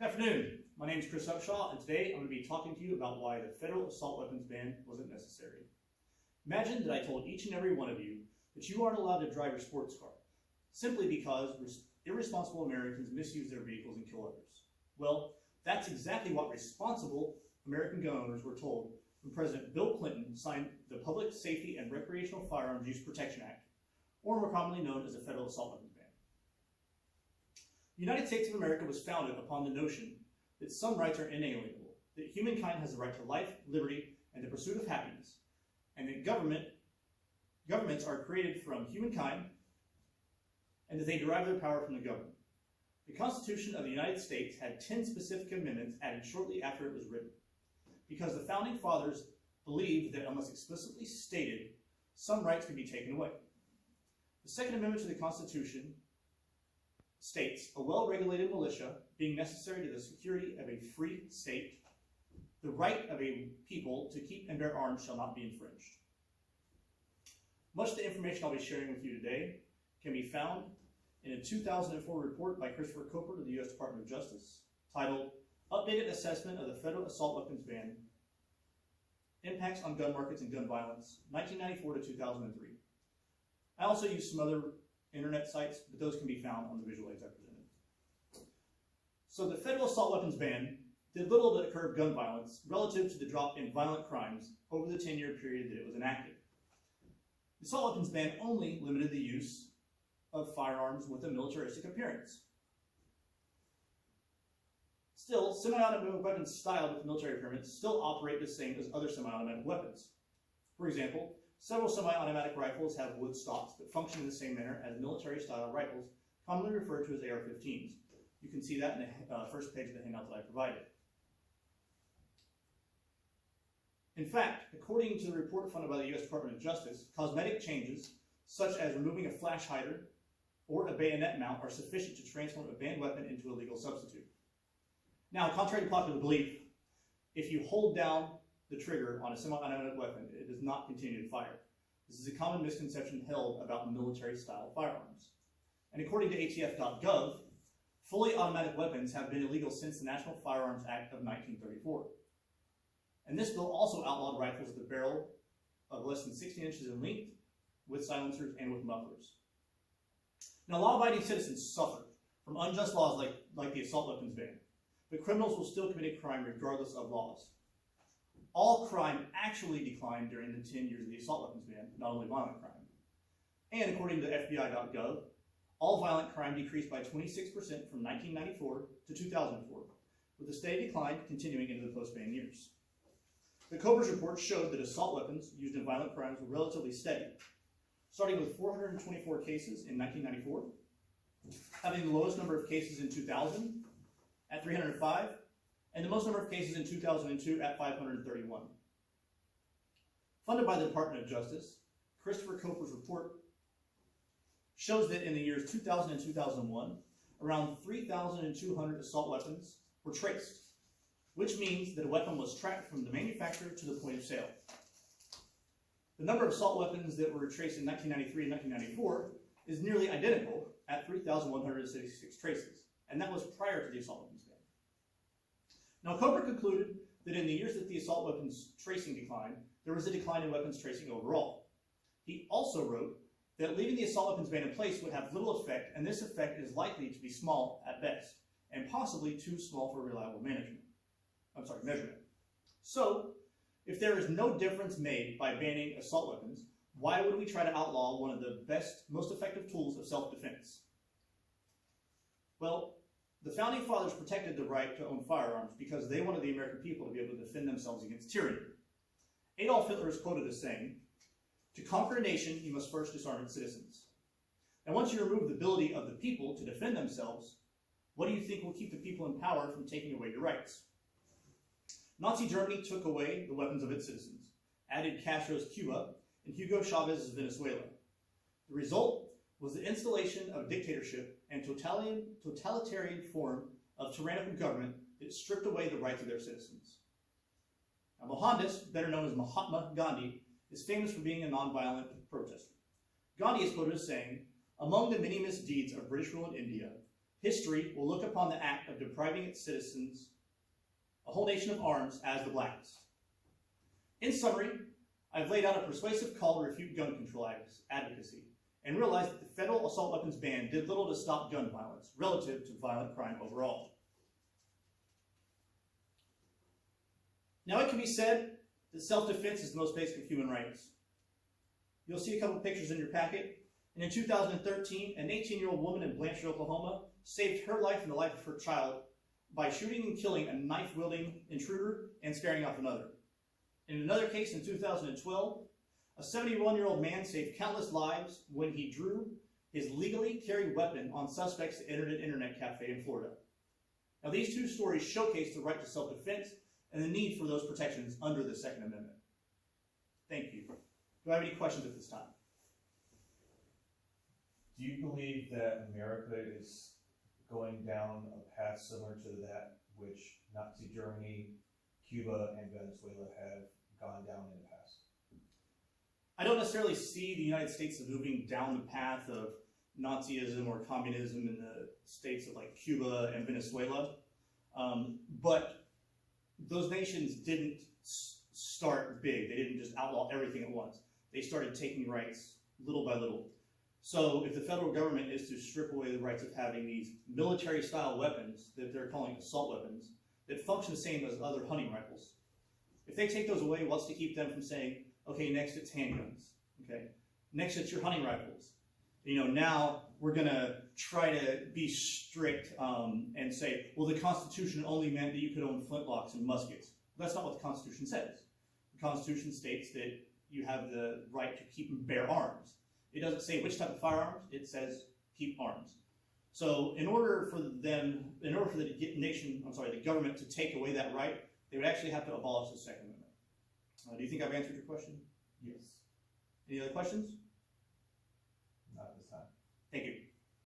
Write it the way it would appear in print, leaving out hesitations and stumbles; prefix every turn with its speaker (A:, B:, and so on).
A: Good afternoon. My name is Chris Upshaw, and today I'm going to be talking to you about why the federal assault weapons ban wasn't necessary. Imagine that I told each and every one of you that you aren't allowed to drive your sports car, simply because irresponsible Americans misuse their vehicles and kill others. Well, that's exactly what responsible American gun owners were told when President Bill Clinton signed the Public Safety and Recreational Firearms Use Protection Act, or more commonly known as the Federal Assault Weapons Ban. The United States of America was founded upon the notion that some rights are inalienable, that humankind has the right to life, liberty, and the pursuit of happiness, and that governments are created from humankind, and that they derive their power from the government. The Constitution of the United States had 10 specific amendments added shortly after it was written, because the Founding Fathers believed that unless explicitly stated, some rights could be taken away. The Second Amendment to the Constitution states, a well-regulated militia being necessary to the security of a free state, the right of a people to keep and bear arms shall not be infringed. Much of the information I'll be sharing with you today can be found in a 2004 report by Christopher Coper to the U.S. Department of Justice titled Updated Assessment of the Federal Assault Weapons Ban, Impacts on Gun Markets and Gun Violence, 1994 to 2003. I also use some other internet sites, but those can be found on the visual aids I presented. So the Federal Assault Weapons Ban did little to curb gun violence relative to the drop in violent crimes over the 10-year period that it was enacted. The Assault Weapons Ban only limited the use of firearms with a militaristic appearance. Still, semi-automatic weapons styled with military appearance still operate the same as other semi-automatic weapons. For example, several semi-automatic rifles have wood stocks that function in the same manner as military-style rifles, commonly referred to as AR-15s. You can see that in the first page of the handout that I provided. In fact, according to the report funded by the U.S. Department of Justice, cosmetic changes, such as removing a flash hider or a bayonet mount, are sufficient to transform a banned weapon into a legal substitute. Now, contrary to popular belief, if you hold down the trigger on a semi-automatic weapon, it does not continue to fire. This is a common misconception held about military-style firearms. And according to ATF.gov, fully automatic weapons have been illegal since the National Firearms Act of 1934. And this bill also outlawed rifles with a barrel of less than 16 inches in length, with silencers and with mufflers. Now, law-abiding citizens suffer from unjust laws like the assault weapons ban, but criminals will still commit a crime regardless of laws. All crime actually declined during the 10 years of the assault weapons ban, not only violent crime. And according to FBI.gov, all violent crime decreased by 26% from 1994 to 2004, with a steady decline continuing into the post-ban years. The Coper's report showed that assault weapons used in violent crimes were relatively steady, starting with 424 cases in 1994, having the lowest number of cases in 2000 at 305, and the most number of cases in 2002 at 531. Funded by the Department of Justice, Christopher Coper's report shows that in the years 2000 and 2001, around 3,200 assault weapons were traced, which means that a weapon was tracked from the manufacturer to the point of sale. The number of assault weapons that were traced in 1993 and 1994 is nearly identical at 3,166 traces, and that was prior to the assault weapons ban. Now, Coper concluded that in the years that the assault weapons tracing declined, there was a decline in weapons tracing overall. He also wrote that leaving the assault weapons ban in place would have little effect, and this effect is likely to be small at best, and possibly too small for reliable measurement. So, if there is no difference made by banning assault weapons, why would we try to outlaw one of the best, most effective tools of self-defense? Well, the Founding Fathers protected the right to own firearms because they wanted the American people to be able to defend themselves against tyranny. Adolf Hitler is quoted as saying, "To conquer a nation, you must first disarm its citizens." And once you remove the ability of the people to defend themselves, what do you think will keep the people in power from taking away your rights? Nazi Germany took away the weapons of its citizens, added Castro's Cuba, and Hugo Chavez's Venezuela. The result was the installation of dictatorship and totalitarian form of tyrannical government that stripped away the rights of their citizens. Now, Mohandas, better known as Mahatma Gandhi, is famous for being a nonviolent protester. Gandhi is quoted as saying, "Among the many misdeeds of British rule in India, history will look upon the act of depriving its citizens, a whole nation of arms, as the blackest. In summary, I've laid out a persuasive call to refute gun control advocacy and realized that the federal assault weapons ban did little to stop gun violence relative to violent crime overall. Now, it can be said that self-defense is the most basic of human rights. You'll see a couple pictures in your packet. And in 2013, an 18-year-old woman in Blanchard, Oklahoma, saved her life and the life of her child by shooting and killing a knife-wielding intruder and scaring off another. In another case in 2012, a 71-year-old man saved countless lives when he drew his legally carried weapon on suspects that entered an internet cafe in Florida. Now, these two stories showcase the right to self-defense and the need for those protections under the Second Amendment. Thank you. Do I have any questions at this time?
B: Do you believe that America is going down a path similar to that which Nazi Germany, Cuba, and Venezuela have gone down in the past?
A: I don't necessarily see the United States as moving down the path of Nazism or communism in the states of like Cuba and Venezuela, but those nations didn't start big. They didn't just outlaw everything at once. They started taking rights little by little. So if the federal government is to strip away the rights of having these military-style weapons that they're calling assault weapons that function the same as other hunting rifles, if they take those away, what's to keep them from saying, okay, next it's handguns, okay? Next it's your hunting rifles. You know, now we're gonna try to be strict and say, well, the Constitution only meant that you could own flintlocks and muskets. That's not what the Constitution says. The Constitution states that you have the right to keep and bear arms. It doesn't say which type of firearms, it says keep arms. So in order for the government to take away that right, they would actually have to abolish the Second Amendment. Do you think I've answered your question?
B: Yes.
A: Any other questions?
B: Not this time.
A: Thank you.